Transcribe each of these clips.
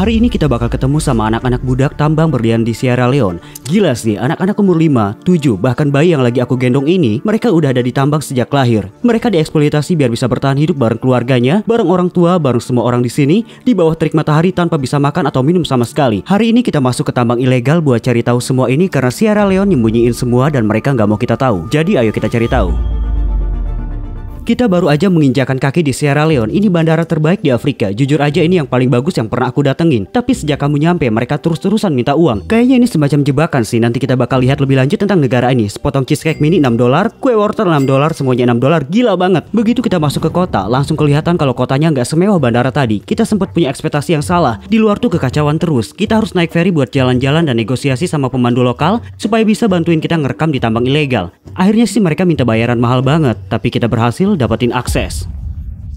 Hari ini kita bakal ketemu sama anak-anak budak tambang berlian di Sierra Leone. Gila sih, anak-anak umur 5, 7, bahkan bayi yang lagi aku gendong ini, mereka udah ada di tambang sejak lahir. Mereka dieksploitasi biar bisa bertahan hidup bareng keluarganya, bareng orang tua, bareng semua orang di sini, di bawah terik matahari tanpa bisa makan atau minum sama sekali. Hari ini kita masuk ke tambang ilegal buat cari tahu semua ini karena Sierra Leone nyembunyiin semua dan mereka nggak mau kita tahu. Jadi ayo kita cari tahu. Kita baru aja menginjakan kaki di Sierra Leone. Ini bandara terbaik di Afrika. Jujur aja ini yang paling bagus yang pernah aku datengin. Tapi sejak kamu nyampe, mereka terus-terusan minta uang. Kayaknya ini semacam jebakan sih. Nanti kita bakal lihat lebih lanjut tentang negara ini. Sepotong cheesecake mini $6, kue wortel $6, semuanya $6. Gila banget. Begitu kita masuk ke kota, langsung kelihatan kalau kotanya nggak semewah bandara tadi. Kita sempat punya ekspektasi yang salah. Di luar tuh kekacauan terus. Kita harus naik ferry buat jalan-jalan dan negosiasi sama pemandu lokal supaya bisa bantuin kita ngerekam di tambang ilegal. Akhirnya sih mereka minta bayaran mahal banget, tapi kita berhasil dapatin akses.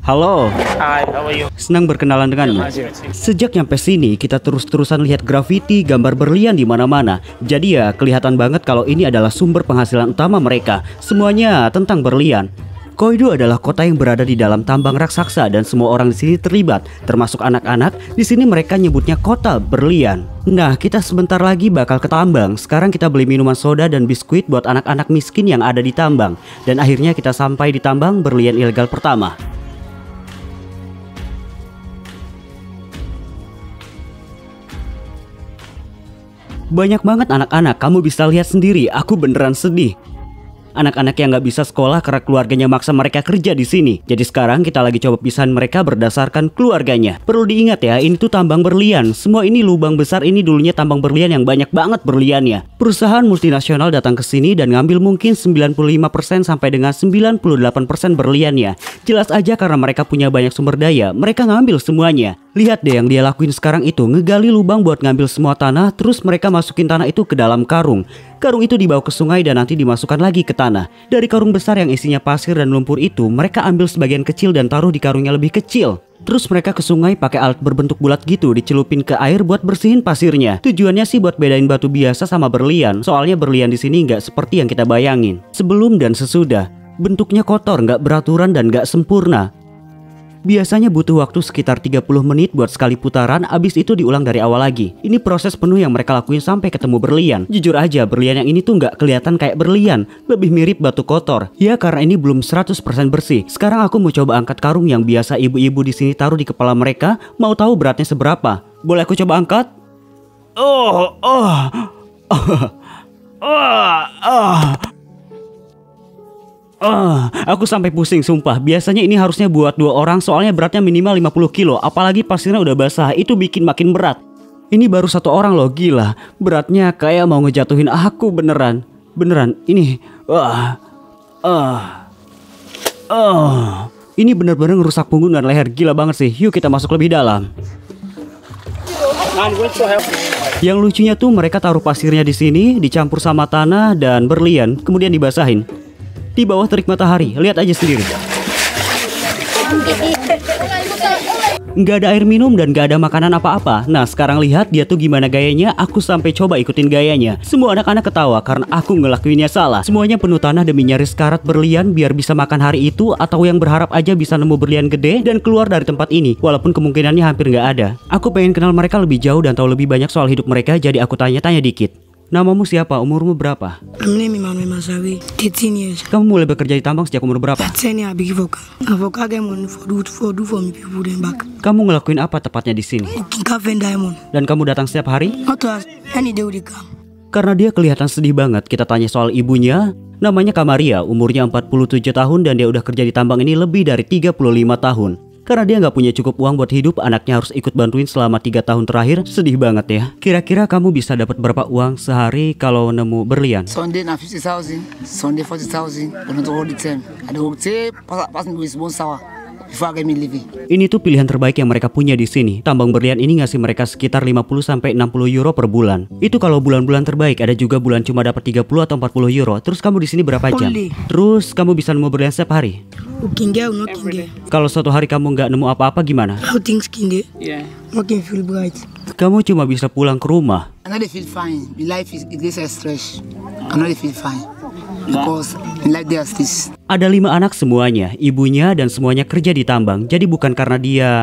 Halo. Hi, how are you? Senang berkenalan denganmu. Sejak nyampe sini, kita terus-terusan lihat grafiti, gambar berlian di mana-mana. Jadi ya, kelihatan banget kalau ini adalah sumber penghasilan utama mereka. Semuanya tentang berlian. Koido adalah kota yang berada di dalam tambang raksasa dan semua orang di sini terlibat, termasuk anak-anak. Di sini mereka nyebutnya kota berlian. Nah, kita sebentar lagi bakal ke tambang. Sekarang kita beli minuman soda dan biskuit buat anak-anak miskin yang ada di tambang. Dan akhirnya kita sampai di tambang berlian ilegal pertama. Banyak banget anak-anak, kamu bisa lihat sendiri, aku beneran sedih. Anak-anak yang nggak bisa sekolah karena keluarganya maksa mereka kerja di sini. Jadi sekarang kita lagi coba pisahin mereka berdasarkan keluarganya. Perlu diingat ya, ini tuh tambang berlian. Semua ini lubang besar ini dulunya tambang berlian yang banyak banget berliannya. Perusahaan multinasional datang ke sini dan ngambil mungkin 95% sampai dengan 98% berliannya. Jelas aja karena mereka punya banyak sumber daya, mereka ngambil semuanya. Lihat deh yang dia lakuin sekarang itu, ngegali lubang buat ngambil semua tanah, terus mereka masukin tanah itu ke dalam karung. Karung itu dibawa ke sungai dan nanti dimasukkan lagi ke tanah. Dari karung besar yang isinya pasir dan lumpur itu, mereka ambil sebagian kecil dan taruh di karung yang lebih kecil. Terus mereka ke sungai pakai alat berbentuk bulat gitu, dicelupin ke air buat bersihin pasirnya. Tujuannya sih buat bedain batu biasa sama berlian, soalnya berlian di sini nggak seperti yang kita bayangin. Sebelum dan sesudah, bentuknya kotor, nggak beraturan dan nggak sempurna. Biasanya butuh waktu sekitar 30 menit buat sekali putaran, abis itu diulang dari awal lagi. Ini proses penuh yang mereka lakuin sampai ketemu berlian. Jujur aja, berlian yang ini tuh nggak kelihatan kayak berlian, lebih mirip batu kotor. Ya karena ini belum 100% bersih. Sekarang aku mau coba angkat karung yang biasa ibu-ibu di sini taruh di kepala mereka. Mau tahu beratnya seberapa? Boleh aku coba angkat? Aku sampai pusing sumpah. Biasanya ini harusnya buat 2 orang soalnya beratnya minimal 50 kilo. Apalagi pasirnya udah basah, itu bikin makin berat. Ini baru 1 orang loh, gila. Beratnya kayak mau ngejatuhin aku beneran. Beneran, ini ini bener-bener ngerusak punggung dan leher, gila banget sih. Yuk kita masuk lebih dalam. Yang lucunya tuh mereka taruh pasirnya di sini, dicampur sama tanah dan berlian, kemudian dibasahin. Di bawah terik matahari, lihat aja sendiri. Nggak ada air minum dan nggak ada makanan apa-apa. Nah sekarang lihat dia tuh gimana gayanya. Aku sampai coba ikutin gayanya. Semua anak-anak ketawa karena aku ngelakuinnya salah. Semuanya penuh tanah demi nyaris karat berlian biar bisa makan hari itu, atau yang berharap aja bisa nemu berlian gede dan keluar dari tempat ini. Walaupun kemungkinannya hampir nggak ada. Aku pengen kenal mereka lebih jauh dan tahu lebih banyak soal hidup mereka, jadi aku tanya-tanya dikit. Namamu siapa? Umurmu berapa? I'm name Emmanuel Masawi, 13 years. Kamu mulai bekerja di tambang sejak umur berapa? 10 years, I begin avoka get money for me people then back. Kamu ngelakuin apa tepatnya di sini? Cafe diamond. Dan kamu datang setiap hari? Not to us, any day we come. Karena dia kelihatan sedih banget, kita tanya soal ibunya. Namanya Kamaria, umurnya 47 tahun dan dia udah kerja di tambang ini lebih dari 35 tahun. Karena dia nggak punya cukup uang buat hidup, anaknya harus ikut bantuin selama 3 tahun terakhir. Sedih banget ya. Kira-kira kamu bisa dapat berapa uang sehari kalau nemu berlian? Sunday na 50,000, Sunday 40,000, but not all the time. I don't take passing with 1 hour before I get me living. Ini tuh pilihan terbaik yang mereka punya di sini. Tambang berlian ini ngasih mereka sekitar 50-60 euro per bulan. Itu kalau bulan-bulan terbaik, ada juga bulan cuma dapat 30 atau 40 euro. Terus kamu di sini berapa jam? Terus kamu bisa nemu berlian setiap hari? Kalau suatu hari kamu nggak nemu apa-apa gimana? How things can get? Yeah. Making feel bright. Kamu cuma bisa pulang ke rumah. I know they feel fine. The life is it gets stress. I know they feel fine. because like they are this. Ada 5 anak semuanya, ibunya dan semuanya kerja di tambang. Jadi bukan karena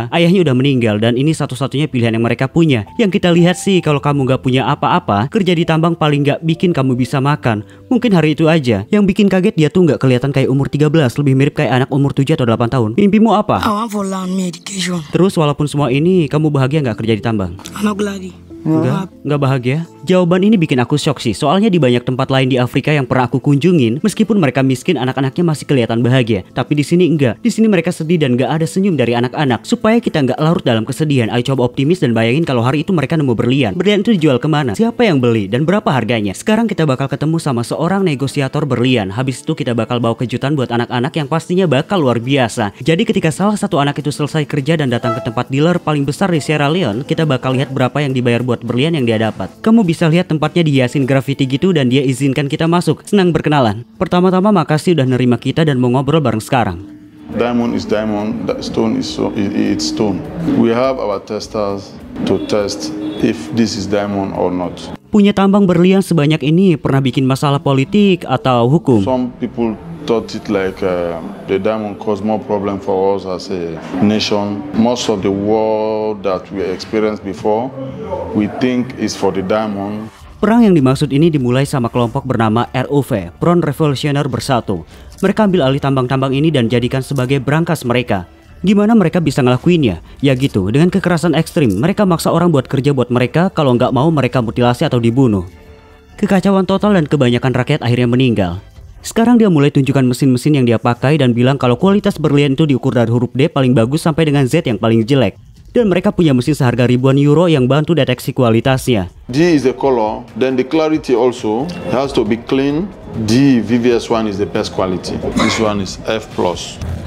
ayahnya udah meninggal dan ini satu-satunya pilihan yang mereka punya. Yang kita lihat sih kalau kamu gak punya apa-apa, kerja di tambang paling gak bikin kamu bisa makan. Mungkin hari itu aja. Yang bikin kaget dia tuh gak kelihatan kayak umur 13, lebih mirip kayak anak umur 7 atau 8 tahun. Mimpimu apa? I want for land me education. Terus walaupun semua ini, kamu bahagia gak kerja di tambang? I'm not glad. Nggak bahagia? Jawaban ini bikin aku shock sih. Soalnya di banyak tempat lain di Afrika yang pernah aku kunjungin, meskipun mereka miskin, anak-anaknya masih kelihatan bahagia. Tapi di sini enggak. Di sini mereka sedih dan nggak ada senyum dari anak-anak. Supaya kita nggak larut dalam kesedihan, ayo coba optimis dan bayangin kalau hari itu mereka nemu berlian. Berlian itu dijual kemana? Siapa yang beli? Dan berapa harganya? Sekarang kita bakal ketemu sama seorang negosiator berlian. Habis itu kita bakal bawa kejutan buat anak-anak yang pastinya bakal luar biasa. Jadi ketika salah satu anak itu selesai kerja dan datang ke tempat dealer paling besar di Sierra Leone, kita bakal lihat berapa yang dibayar buat berlian yang dia dapat. Kamu bisa lihat tempatnya dihiasin grafiti gitu dan dia izinkan kita masuk. Senang berkenalan. Pertama-tama makasih udah nerima kita dan mau ngobrol bareng sekarang. Diamond is diamond, stone is it's stone. We have our testers to test if this is diamond or not. Punya tambang berlian sebanyak ini pernah bikin masalah politik atau hukum? Some people thought it like the diamond caused more problem for us as a nation. Most of the war that we experienced before, we think is for the diamond. Perang yang dimaksud ini dimulai sama kelompok bernama ROV, Front Revolutionaire Bersatu. Mereka ambil alih tambang-tambang ini dan jadikan sebagai brankas mereka. Gimana mereka bisa ngelakuinnya? Ya gitu, dengan kekerasan ekstrim, mereka maksa orang buat kerja buat mereka, kalau nggak mau mereka mutilasi atau dibunuh. Kekacauan total dan kebanyakan rakyat akhirnya meninggal. Sekarang dia mulai tunjukkan mesin-mesin yang dia pakai dan bilang kalau kualitas berlian itu diukur dari huruf D paling bagus sampai dengan Z yang paling jelek. Dan mereka punya mesin seharga ribuan euro yang bantu deteksi kualitasnya. D is the color, then the clarity also has to be clean. D VVS1 is the best quality. This one is F+.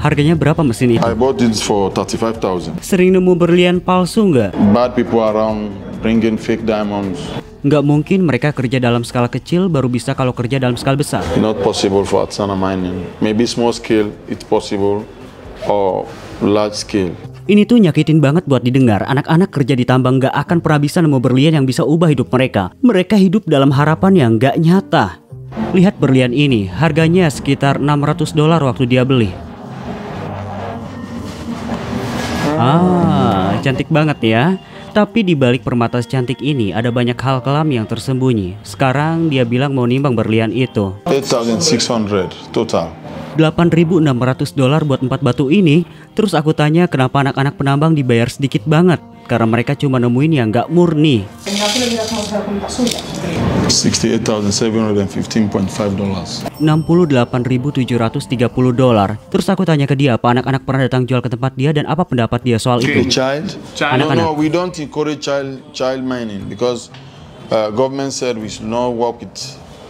Harganya berapa mesin itu? I bought this for 35,000. Sering nemu berlian palsu nggak? Bad people around bringing fake diamonds. Nggak mungkin mereka kerja dalam skala kecil baru bisa kalau kerja dalam skala besar. Not possible for artisanal mining. Maybe small scale it's possible or large scale. Ini tuh nyakitin banget buat didengar. Anak-anak kerja di tambang gak akan pernah bisa nemu berlian yang bisa ubah hidup mereka. Mereka hidup dalam harapan yang gak nyata. Lihat berlian ini, harganya sekitar $600 waktu dia beli. Cantik banget ya. Tapi di balik permata cantik ini ada banyak hal kelam yang tersembunyi. Sekarang dia bilang mau nimbang berlian itu. 8,600 total. $8.600 buat 4 batu ini. Terus aku tanya kenapa anak-anak penambang dibayar sedikit banget. Karena mereka cuma nemuin yang gak murni. $68,715.5. $68.730. Terus aku tanya ke dia apa anak-anak pernah datang jual ke tempat dia dan apa pendapat dia soal itu. No, we don't encourage child mining because government said we should not work with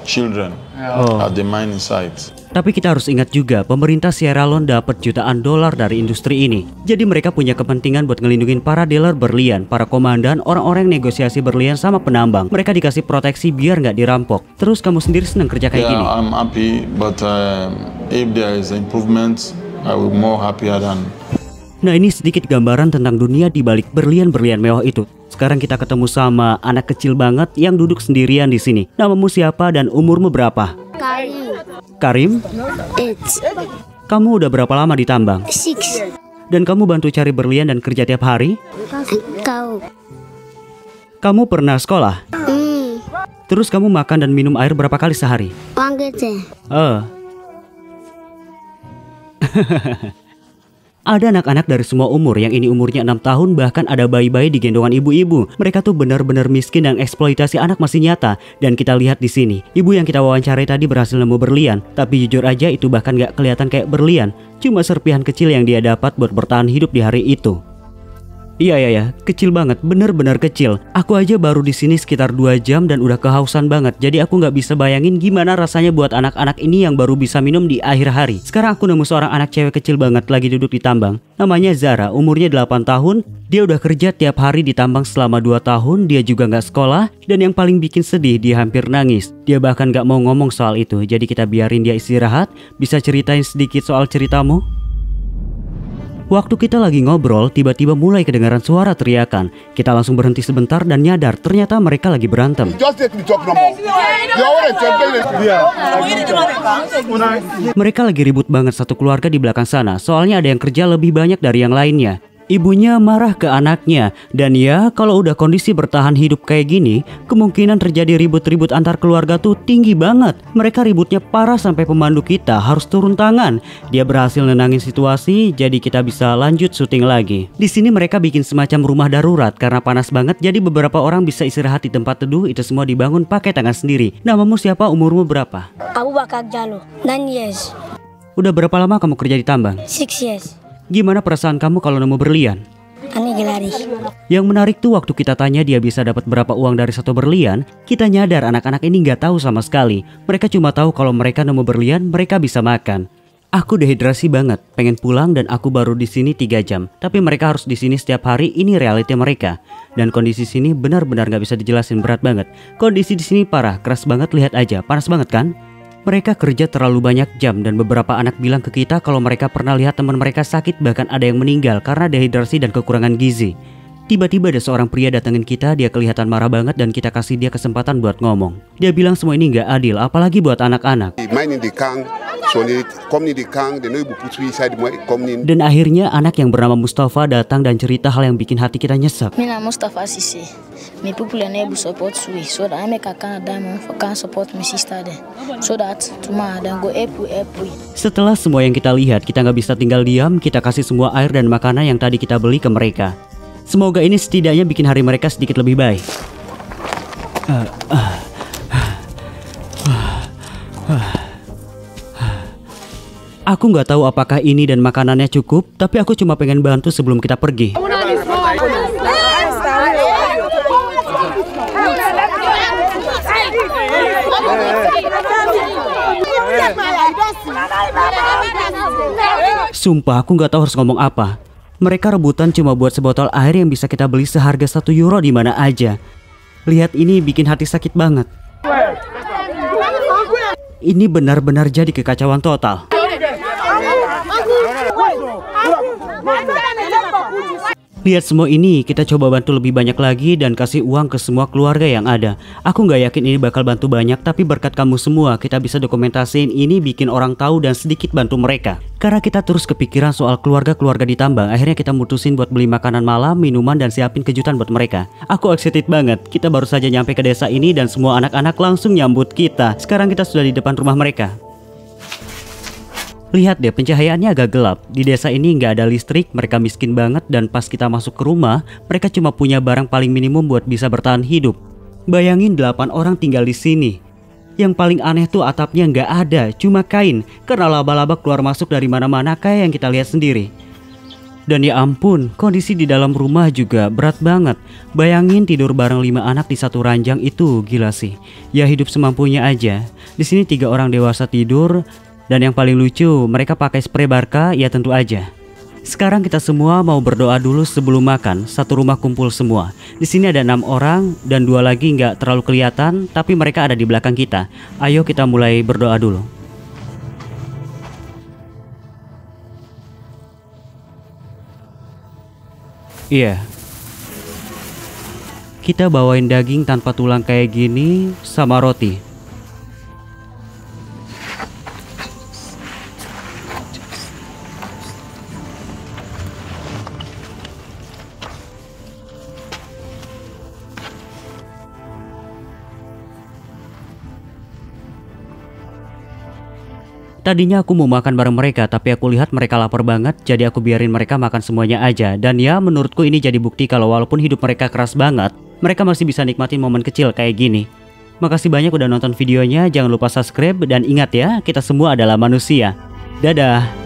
children at the mining site. Tapi kita harus ingat juga, pemerintah Sierra Leone dapat jutaan dolar dari industri ini. Jadi mereka punya kepentingan buat ngelindungin para dealer berlian, para komandan, orang-orang negosiasi berlian sama penambang. Mereka dikasih proteksi biar nggak dirampok. Terus kamu sendiri seneng kerja kayak gini? I'm happy, but if there is improvement, I will more happier than. Nah, ini sedikit gambaran tentang dunia di balik berlian-berlian mewah itu. Sekarang kita ketemu sama anak kecil banget yang duduk sendirian di sini. Namamu siapa dan umurmu berapa? Karim. Karim? 8. Kamu udah berapa lama di tambang? 6. Dan kamu bantu cari berlian dan kerja tiap hari? Kau. Kamu pernah sekolah? Terus kamu makan dan minum air berapa kali sehari? Panggete. Ada anak-anak dari semua umur, yang ini umurnya 6 tahun, bahkan ada bayi-bayi di gendongan ibu-ibu. Mereka tuh benar-benar miskin dan eksploitasi anak masih nyata. Dan kita lihat di sini, ibu yang kita wawancarai tadi berhasil nemu berlian. Tapi jujur aja itu bahkan gak kelihatan kayak berlian. Cuma serpihan kecil yang dia dapat buat bertahan hidup di hari itu. Iya, kecil banget, bener-bener kecil. Aku aja baru di sini sekitar 2 jam dan udah kehausan banget. Jadi aku nggak bisa bayangin gimana rasanya buat anak-anak ini yang baru bisa minum di akhir hari. Sekarang aku nemu seorang anak cewek kecil banget lagi duduk di tambang. Namanya Zara, umurnya 8 tahun. Dia udah kerja tiap hari di tambang selama 2 tahun. Dia juga nggak sekolah. Dan yang paling bikin sedih, dia hampir nangis. Dia bahkan nggak mau ngomong soal itu. Jadi kita biarin dia istirahat. Bisa ceritain sedikit soal ceritamu? Waktu kita lagi ngobrol, tiba-tiba mulai kedengaran suara teriakan. Kita langsung berhenti sebentar dan nyadar ternyata mereka lagi berantem. Mereka lagi ribut banget satu keluarga di belakang sana, soalnya ada yang kerja lebih banyak dari yang lainnya. Ibunya marah ke anaknya, dan ya kalau udah kondisi bertahan hidup kayak gini, kemungkinan terjadi ribut-ribut antar keluarga tuh tinggi banget. Mereka ributnya parah sampai pemandu kita harus turun tangan. Dia berhasil nenangin situasi, jadi kita bisa lanjut syuting lagi. Di sini mereka bikin semacam rumah darurat karena panas banget, jadi beberapa orang bisa istirahat di tempat teduh. Itu semua dibangun pakai tangan sendiri. Namamu siapa? Umurmu berapa? Abu Bakar Jalo, 9 years. Udah berapa lama kamu kerja di tambang? 6 years. Gimana perasaan kamu kalau nemu berlian? Ani gelari. Yang menarik tuh waktu kita tanya dia bisa dapat berapa uang dari satu berlian, kita nyadar anak-anak ini nggak tahu sama sekali. Mereka cuma tahu kalau mereka nemu berlian, mereka bisa makan. Aku dehidrasi banget, pengen pulang dan aku baru di sini 3 jam. Tapi mereka harus di sini setiap hari, ini realita mereka. Dan kondisi sini benar-benar nggak bisa dijelasin, berat banget. Kondisi di sini parah, keras banget, lihat aja, panas banget kan? Mereka kerja terlalu banyak jam dan beberapa anak bilang ke kita kalau mereka pernah lihat teman mereka sakit, bahkan ada yang meninggal karena dehidrasi dan kekurangan gizi. Tiba-tiba ada seorang pria datengin kita, dia kelihatan marah banget dan kita kasih dia kesempatan buat ngomong. Dia bilang semua ini nggak adil, apalagi buat anak-anak. Dan akhirnya anak yang bernama Mustafa datang dan cerita hal yang bikin hati kita nyesek. Mina Mustafa Sisi. Me people enable support we so that I make a kind of diamond for can support my sister there. So that tomorrow then go help we. Setelah semua yang kita lihat, kita nggak bisa tinggal diam, kita kasih semua air dan makanan yang tadi kita beli ke mereka. Semoga ini setidaknya bikin hari mereka sedikit lebih baik. Aku nggak tahu apakah ini dan makanannya cukup, tapi aku cuma pengen bantu sebelum kita pergi. Sumpah aku nggak tahu harus ngomong apa. Mereka rebutan cuma buat sebotol air yang bisa kita beli seharga 1 euro di mana aja. Lihat ini bikin hati sakit banget. Ini benar-benar jadi kekacauan total. Lihat semua ini, kita coba bantu lebih banyak lagi dan kasih uang ke semua keluarga yang ada. Aku nggak yakin ini bakal bantu banyak, tapi berkat kamu semua kita bisa dokumentasiin ini, bikin orang tahu dan sedikit bantu mereka. Karena kita terus kepikiran soal keluarga-keluarga di tambang, akhirnya kita mutusin buat beli makanan malam, minuman, dan siapin kejutan buat mereka. Aku excited banget, kita baru saja nyampe ke desa ini dan semua anak-anak langsung nyambut kita. Sekarang kita sudah di depan rumah mereka. Lihat deh, pencahayaannya agak gelap. Di desa ini nggak ada listrik, mereka miskin banget, dan pas kita masuk ke rumah, mereka cuma punya barang paling minimum buat bisa bertahan hidup. Bayangin 8 orang tinggal di sini. Yang paling aneh tuh atapnya nggak ada, cuma kain, karena laba-laba keluar masuk dari mana-mana kayak yang kita lihat sendiri. Dan ya ampun, kondisi di dalam rumah juga berat banget. Bayangin tidur bareng 5 anak di satu ranjang, itu gila sih. Ya hidup semampunya aja. Di sini 3 orang dewasa tidur. Dan yang paling lucu, mereka pakai spray Barca, ya tentu aja. Sekarang kita semua mau berdoa dulu sebelum makan. Satu rumah kumpul semua. Di sini ada 6 orang dan 2 lagi nggak terlalu kelihatan, tapi mereka ada di belakang kita. Ayo kita mulai berdoa dulu. Iya. Kita bawain daging tanpa tulang kayak gini sama roti. Tadinya aku mau makan bareng mereka, tapi aku lihat mereka lapar banget, jadi aku biarin mereka makan semuanya aja. Dan ya, menurutku ini jadi bukti kalau walaupun hidup mereka keras banget, mereka masih bisa nikmatin momen kecil kayak gini. Makasih banyak udah nonton videonya, jangan lupa subscribe, dan ingat ya, kita semua adalah manusia. Dadah!